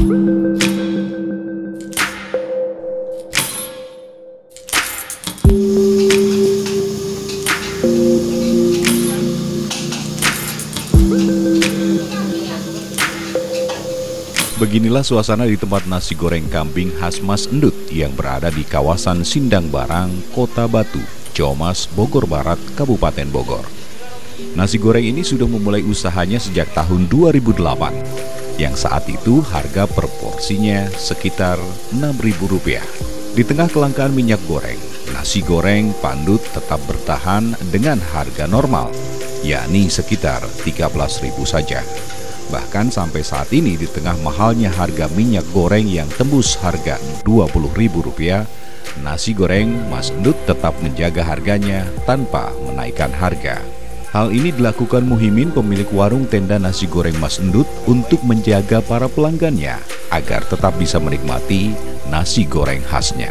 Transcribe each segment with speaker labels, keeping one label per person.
Speaker 1: Beginilah suasana di tempat nasi goreng kambing khas Mas Endut yang berada di kawasan Sindang Barang, Kota Batu, Jawa Mas, Bogor Barat, Kabupaten Bogor. Nasi goreng ini sudah memulai usahanya sejak tahun 2008, yang saat itu harga per porsinya sekitar Rp6.000. Di tengah kelangkaan minyak goreng, nasi goreng Pandut tetap bertahan dengan harga normal, yakni sekitar Rp13.000 saja. Bahkan sampai saat ini di tengah mahalnya harga minyak goreng yang tembus harga Rp20.000, nasi goreng Mas Endut tetap menjaga harganya tanpa menaikkan harga. Hal ini dilakukan Muhimin, pemilik warung tenda nasi goreng Mas Endut, untuk menjaga para pelanggannya agar tetap bisa menikmati nasi goreng khasnya.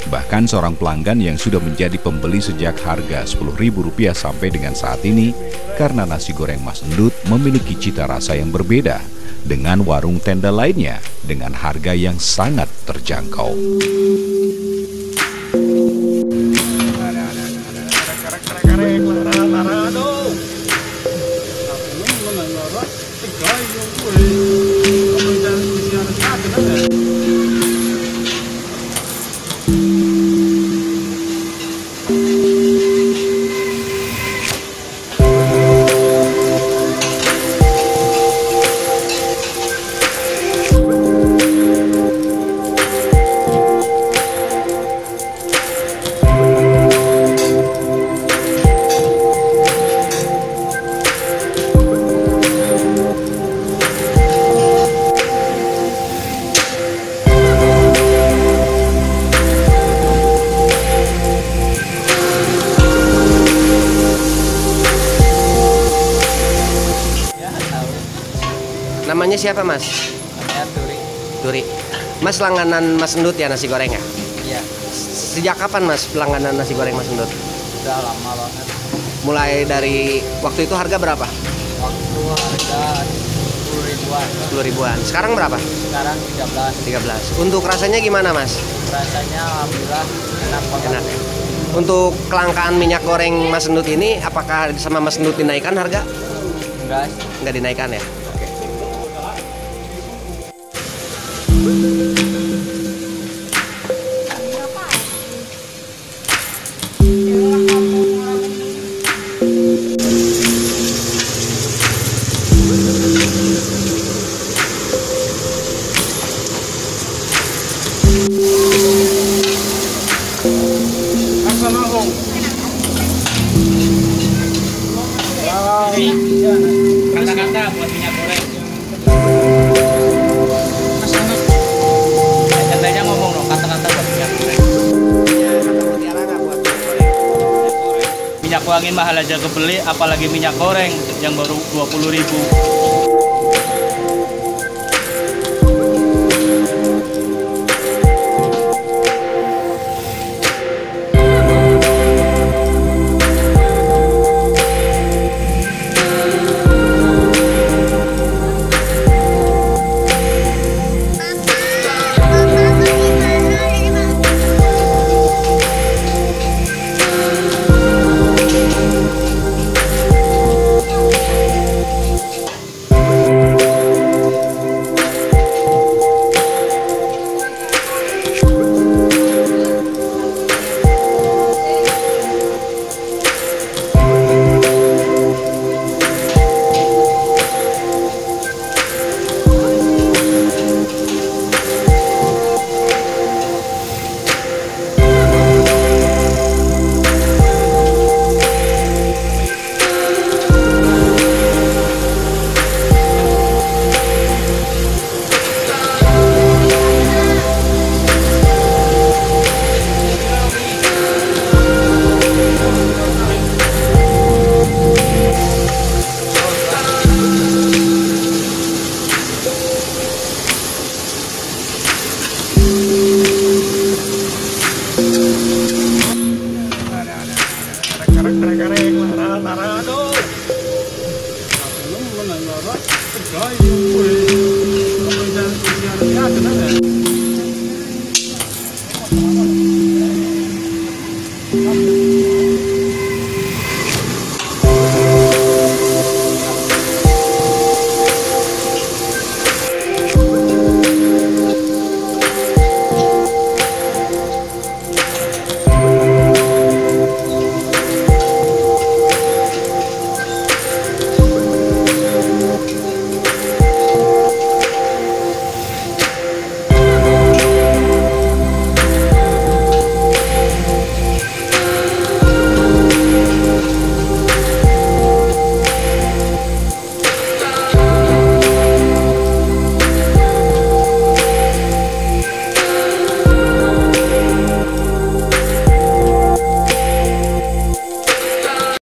Speaker 1: Bahkan seorang pelanggan yang sudah menjadi pembeli sejak harga Rp10.000 sampai dengan saat ini, karena nasi goreng Mas Endut memiliki cita rasa yang berbeda dengan warung tenda lainnya dengan harga yang sangat terjangkau.
Speaker 2: Namanya siapa, Mas?
Speaker 3: Namanya Turi.
Speaker 2: Turi. Mas langganan Mas Endut ya nasi goreng ya?
Speaker 3: Iya.
Speaker 2: Sejak kapan Mas langganan nasi goreng Mas Endut?
Speaker 3: Udah lama banget.
Speaker 2: Mulai dari waktu itu harga berapa?
Speaker 3: Waktu harga 10.000-an.
Speaker 2: 10.000-an. Sekarang berapa?
Speaker 3: Sekarang 13.
Speaker 2: 13. Untuk rasanya gimana, Mas?
Speaker 3: Rasanya alhamdulillah enak banget.
Speaker 2: Enak. Untuk kelangkaan minyak goreng Mas Endut ini, apakah sama Mas Endut dinaikkan harga?
Speaker 3: Enggak.
Speaker 2: Nggak dinaikkan ya? Oke.
Speaker 3: Kata-kata buat minyak goreng. Katanya ngomong dong, kata-kata buat minyak goreng. Minyak wangi mahal aja kebeli, apalagi minyak goreng yang baru 20.000.